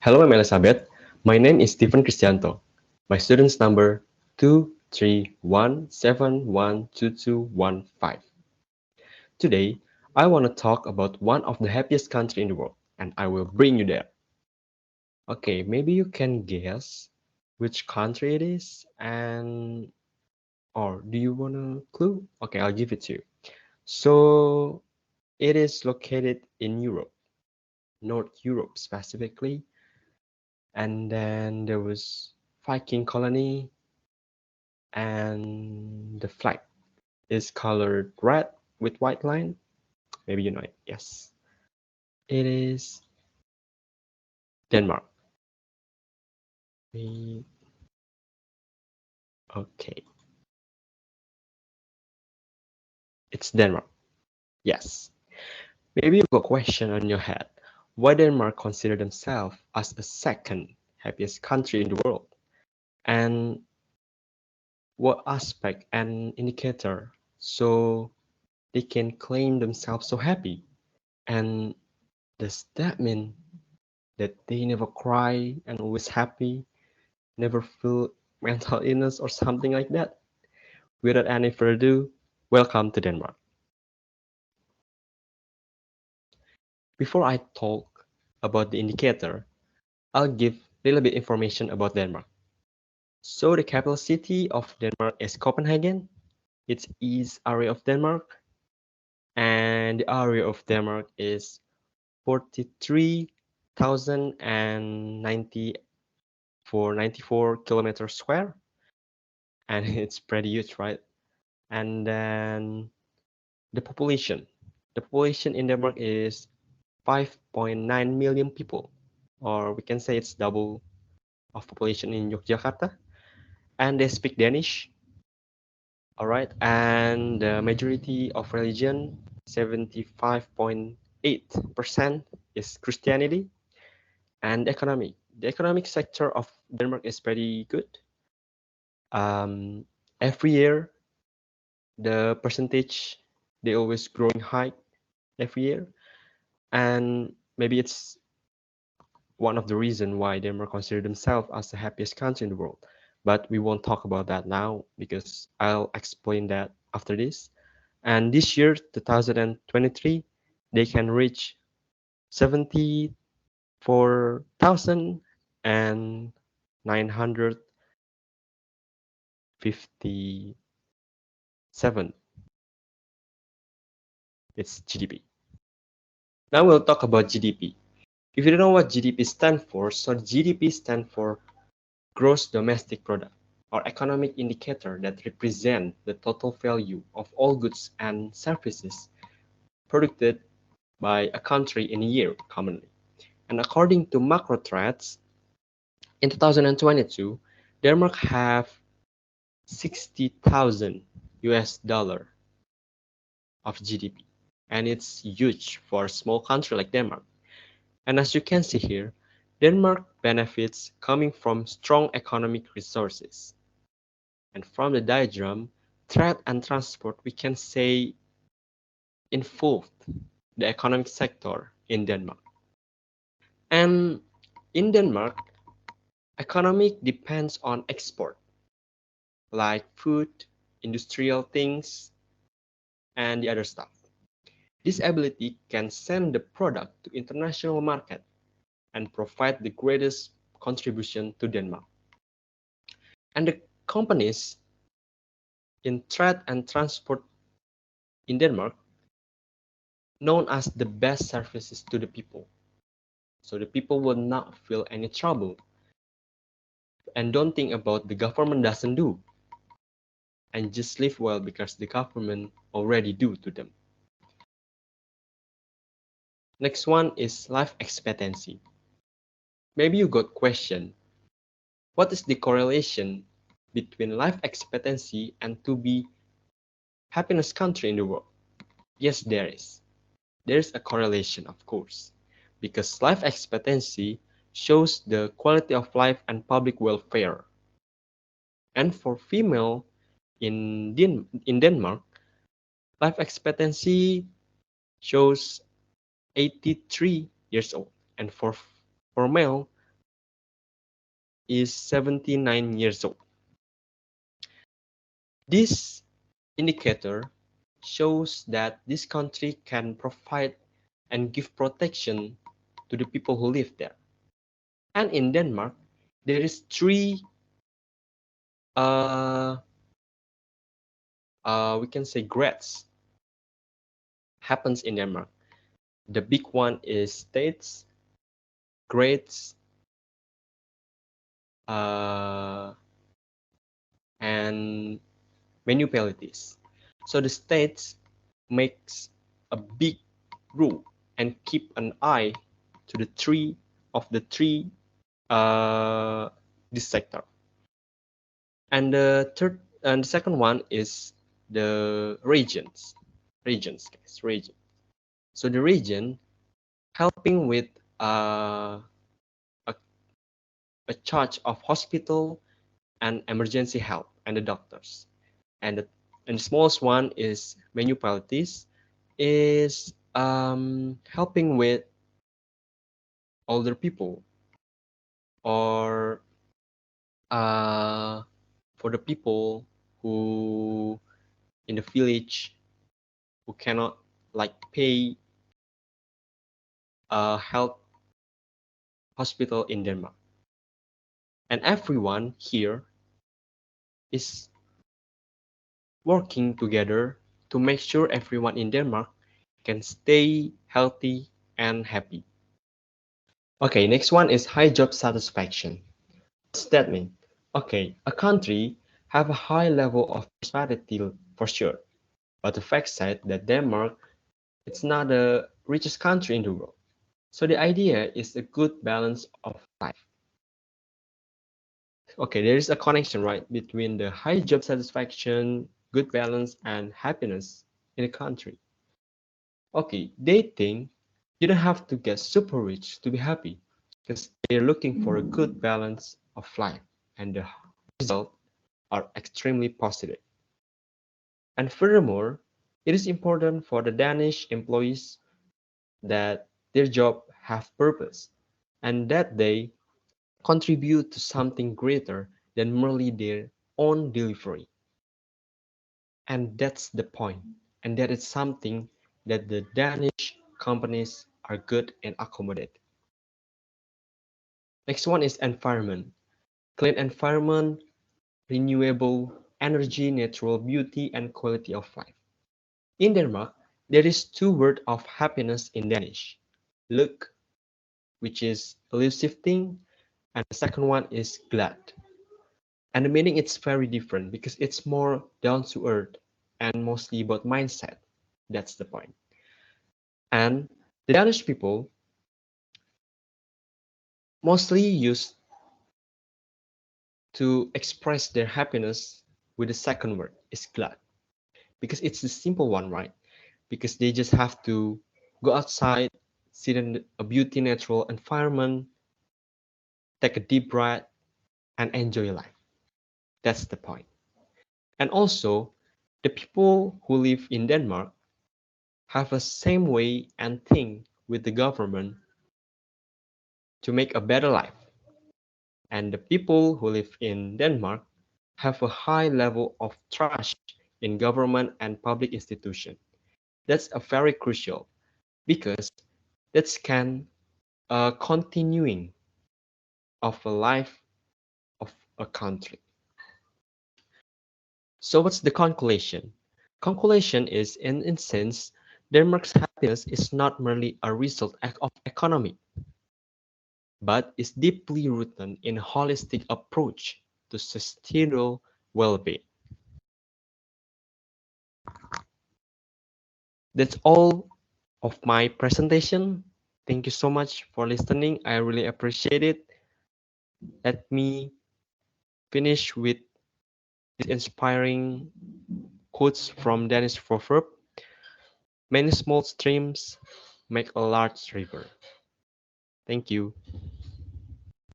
Hello, I'm Elizabeth. My name is Stephen Christianto. My student's number 231712215. Today, I want to talk about one of the happiest country in the world, and I will bring you there. Okay, maybe you can guess which country it is, and or do you want a clue? Okay, I'll give it to you. So, it is located in Europe, North Europe specifically, and then there was Viking colony and the flag is colored red with white line. Maybe you know it. Yes, it is Denmark. We- Okay, it's Denmark. Yes. Maybe you've got a question on your head. Why Denmark consider themselves as the second happiest country in the world? And what aspect and indicator so they can claim themselves so happy? And does that mean that they never cry and always happy, never feel mental illness or something like that? Without any further ado, welcome to Denmark. Before I talk about the indicator, I'll give a little bit information about Denmark. So the capital city of Denmark is Copenhagen. It's east area of Denmark, and the area of Denmark is 43,090 for 94 kilometers square, and it's pretty huge, right? And then the population. The population in Denmark is 5.9 million people, or we can say it's double of population in Yogyakarta, and they speak Danish. All right, and the majority of religion, 75.8% is Christianity, and economic. The economic sector of Denmark is pretty good. Um, every year, the percentage they always growing high every year, and maybe it's one of the reasons why Denmark consider themselves as the happiest country in the world. But we won't talk about that now because I'll explain that after this. And this year, 2023, they can reach 74,957. It's GDP. Now we'll talk about GDP. If you don't know what GDP stands for, so GDP stands for gross domestic product, or economic indicator that represent the total value of all goods and services produced by a country in a year commonly. And according to macro threats, in 2022, Denmark have 60,000 US dollar of GDP. And it's huge for a small country like Denmark. And as you can see here, Denmark benefits coming from strong economic resources. And from the diagram, trade and transport, we can say involved the economic sector in Denmark. And in Denmark, economic depends on export, like food, industrial things, and the other stuff. This ability can send the product to international market and provide the greatest contribution to Denmark. And the companies in trade and transport in Denmark known as the best services to the people. So the people will not feel any trouble and don't think about the government doesn't do and just live well because the government already do to them. Next one is life expectancy. Maybe you got question, what is the correlation between life expectancy and to be happiness country in the world? Yes, there is. There's a correlation, of course, because life expectancy shows the quality of life and public welfare. And for female in Denmark, life expectancy shows 83 years old, and for male is 79 years old. This indicator shows that this country can provide and give protection to the people who live there. And in Denmark, there is three uh, we can say grades happens in Denmark. The big one is states, grades, uh, and municipalities. So the states makes a big rule and keep an eye to the three uh, this sector. And the second one is the regions, guys, region. So the region helping with uh, a, a charge of hospital and emergency help and the doctors. And the smallest one is municipalities is helping with older people or uh, for the people who in the village who cannot like pay a health hospital in Denmark. And everyone here is working together to make sure everyone in Denmark can stay healthy and happy. Okay, next one is high job satisfaction. What's that mean? Okay, a country have a high level of prosperity for sure, but the fact said that Denmark it's not the richest country in the world. So the idea is a good balance of life. Okay, there is a connection, right, between the high job satisfaction, good balance, and happiness in a country. Okay, they think you don't have to get super rich to be happy because they're looking for a good balance of life, and the results are extremely positive. And furthermore, it is important for the Danish employees that their job have purpose and that they contribute to something greater than merely their own delivery. And that's the point. And that is something that the Danish companies are good and accommodate. Next one is environment. Clean environment, renewable energy, natural beauty, and quality of life. In Denmark, there is two words of happiness in Danish. Look, which is elusive thing, and the second one is glad. And the meaning it's very different because it's more down to earth and mostly about mindset. That's the point. And the Danish people mostly use to express their happiness with the second word is glad because it's the simple one, right? Because they just have to go outside, sit in a beauty natural environment, take a deep breath, and enjoy life. That's the point. And also, the people who live in Denmark have a same way and think with the government to make a better life. And the people who live in Denmark have a high level of trust in government and public institution. That's a very crucial because that's can continuing of a life of a country. So what's the conclusion? Conclusion is in sense, Denmark's happiness is not merely a result of economy, but is deeply rooted in a holistic approach to sustainable well-being. That's all of my presentation. Thank you so much for listening. I really appreciate it. Let me finish with this inspiring quotes from Danish proverb. Many small streams make a large river. Thank you.